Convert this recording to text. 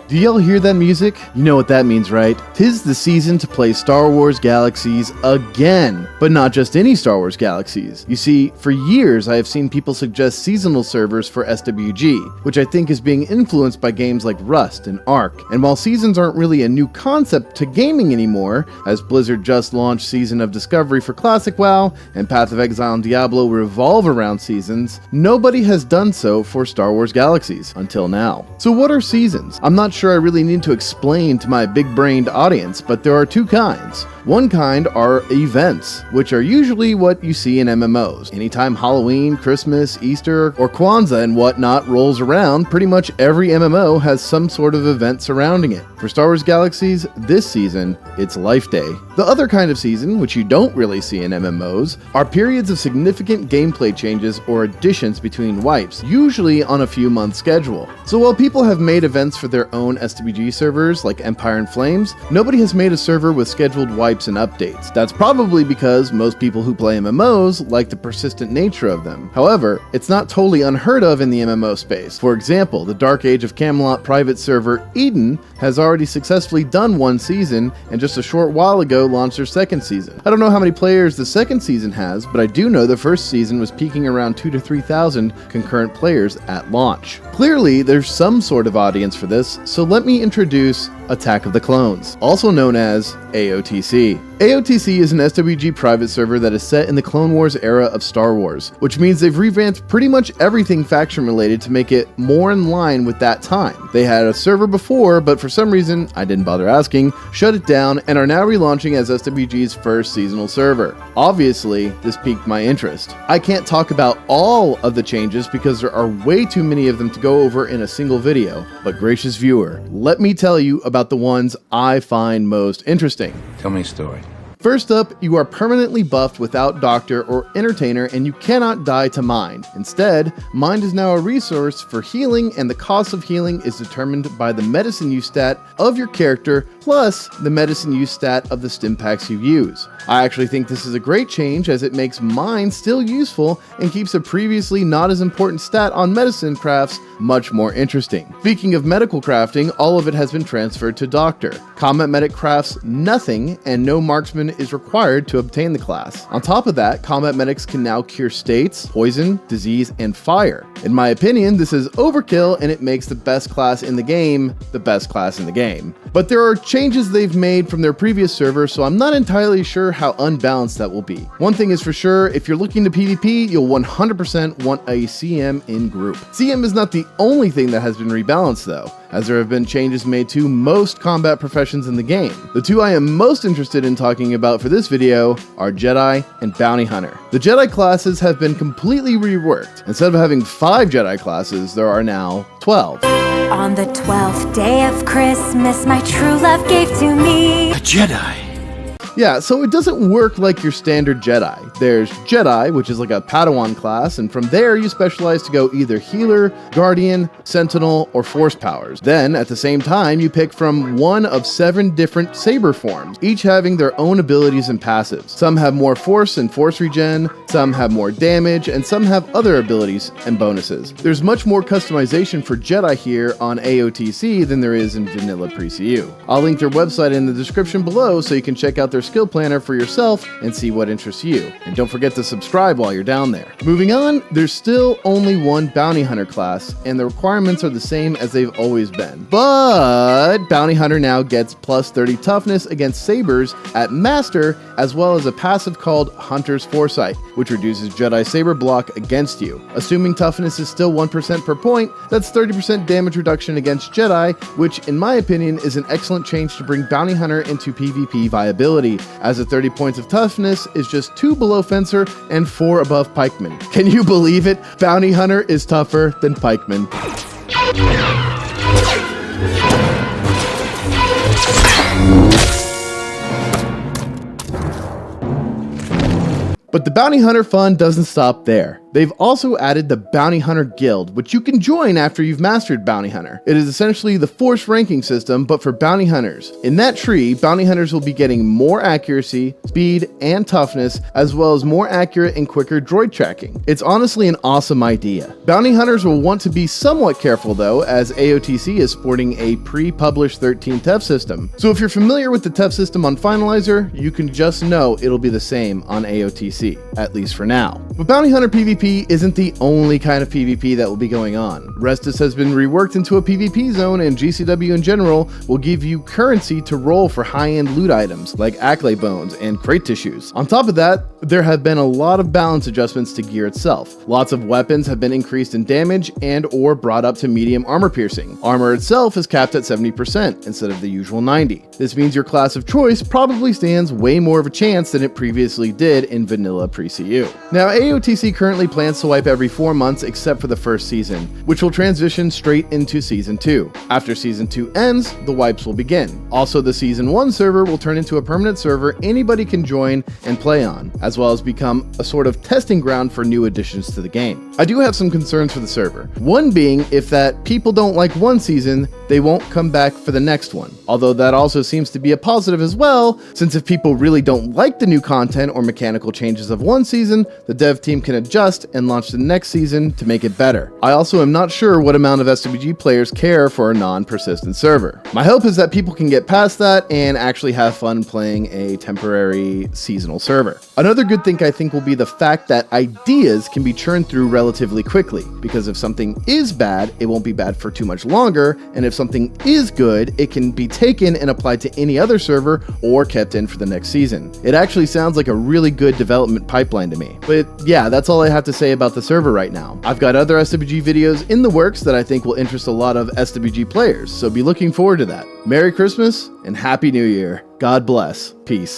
Do y'all hear that music? You know what that means, right? 'Tis the season to play Star Wars Galaxies again, but not just any Star Wars Galaxies. You see, for years I have seen people suggest seasonal servers for SWG, which I think is being influenced by games like Rust and Ark. And while seasons aren't really a new concept to gaming anymore, as Blizzard just launched Season of Discovery for Classic WoW, and Path of Exile and Diablo revolve around seasons, nobody has done so for Star Wars Galaxies, until now. So what are seasons? I'm not sure I really need to explain to my big-brained audience, but there are two kinds. One kind are events, which are usually what you see in MMOs. Anytime Halloween, Christmas, Easter, or Kwanzaa and whatnot rolls around, pretty much every MMO has some sort of event surrounding it. For Star Wars Galaxies, this season, it's Life Day. The other kind of season, which you don't really see in MMOs, are periods of significant gameplay changes or additions between wipes, usually on a few month schedule. So while people have made events for their own SWG servers, like Empire and Flames, nobody has made a server with scheduled wipes and updates. That's probably because most people who play MMOs like the persistent nature of them. However, it's not totally unheard of in the MMO space. For example, the Dark Age of Camelot private server Eden has already successfully done one season, and just a short while ago launched their second season. I don't know how many players the second season has, but I do know the first season was peaking around 2,000 to 3,000 concurrent players at launch. Clearly, there's some sort of audience for this, so let me introduce Attack of the Clones, also known as AOTC. AOTC is an SWG private server that is set in the Clone Wars era of Star Wars, which means they've revamped pretty much everything faction related to make it more in line with that time. They had a server before, but for some reason, I didn't bother asking, shut it down and are now relaunching as SWG's first seasonal server. Obviously, this piqued my interest. I can't talk about all of the changes because there are way too many of them to go over in a single video, but gracious viewer, let me tell you about the ones I find most interesting. Tell me a story. First up, you are permanently buffed without Doctor or Entertainer and you cannot die to Mind. Instead, Mind is now a resource for healing and the cost of healing is determined by the medicine use stat of your character plus the medicine use stat of the stim packs you use. I actually think this is a great change as it makes Mind still useful and keeps a previously not as important stat on medicine crafts much more interesting. Speaking of medical crafting, all of it has been transferred to Doctor. Combat Medic crafts nothing and no marksman is required to obtain the class. On top of that, Combat Medics can now cure states, poison, disease, and fire. In my opinion, this is overkill and it makes the best class in the game the best class in the game. But there are changes they've made from their previous server, so I'm not entirely sure how unbalanced that will be. One thing is for sure, if you're looking to PvP, you'll 100% want a CM in group. CM is not the only thing that has been rebalanced though, as there have been changes made to most combat professions in the game. The two I am most interested in talking about for this video are Jedi and Bounty Hunter. The Jedi classes have been completely reworked. Instead of having 5 Jedi classes, there are now 12. On the 12th day of Christmas, my true love gave to me A Jedi. Yeah, so it doesn't work like your standard Jedi. There's Jedi, which is like a Padawan class, and from there you specialize to go either Healer, Guardian, Sentinel, or Force powers. Then, at the same time, you pick from one of 7 different Saber forms, each having their own abilities and passives. Some have more Force and Force regen, some have more damage, and some have other abilities and bonuses. There's much more customization for Jedi here on AOTC than there is in Vanilla Pre-CU. I'll link their website in the description below so you can check out their skill planner for yourself and see what interests you. And don't forget to subscribe while you're down there. Moving on, there's still only one Bounty Hunter class, and the requirements are the same as they've always been. But Bounty Hunter now gets plus 30 toughness against Sabers at Master, as well as a passive called Hunter's Foresight, which reduces Jedi Saber block against you. Assuming toughness is still 1% per point, that's 30% damage reduction against Jedi, which in my opinion is an excellent change to bring Bounty Hunter into PvP viability, as the 30 points of toughness is just 2 below Fencer and 4 above Pikeman. Can you believe it? Bounty Hunter is tougher than Pikeman. But the Bounty Hunter fun doesn't stop there. They've also added the Bounty Hunter Guild, which you can join after you've mastered Bounty Hunter. It is essentially the forced ranking system, but for bounty hunters. In that tree, bounty hunters will be getting more accuracy, speed, and toughness, as well as more accurate and quicker droid tracking. It's honestly an awesome idea. Bounty hunters will want to be somewhat careful though, as AOTC is sporting a pre-published 13 TEF system. So if you're familiar with the TEF system on Finalizer, you can just know it'll be the same on AOTC, at least for now. But bounty hunter PvP isn't the only kind of PvP that will be going on. Restus has been reworked into a PvP zone, and GCW in general will give you currency to roll for high-end loot items like Acklay Bones and Crate Tissues. On top of that, there have been a lot of balance adjustments to gear itself. Lots of weapons have been increased in damage and or brought up to medium armor piercing. Armor itself is capped at 70% instead of the usual 90%. This means your class of choice probably stands way more of a chance than it previously did in vanilla pre-CU. Now, AOTC currently plans to wipe every 4 months except for the first season, which will transition straight into Season 2. After Season 2 ends, the wipes will begin. Also, the Season 1 server will turn into a permanent server anybody can join and play on, as well as become a sort of testing ground for new additions to the game. I do have some concerns for the server. One being, if that people don't like one season, they won't come back for the next one. Although that also seems to be a positive as well, since if people really don't like the new content or mechanical changes of one season, the dev team can adjust and launch the next season to make it better. I also am not sure what amount of SWG players care for a non-persistent server. My hope is that people can get past that and actually have fun playing a temporary seasonal server. Another good thing I think will be the fact that ideas can be churned through relatively quickly, because if something is bad, it won't be bad for too much longer, and if something is good, it can be taken and applied to any other server or kept in for the next season. It actually sounds like a really good development pipeline to me. But yeah, that's all I have to say about the server right now. I've got other SWG videos in the works that I think will interest a lot of SWG players, so be looking forward to that. Merry Christmas and Happy New Year. God bless. Peace.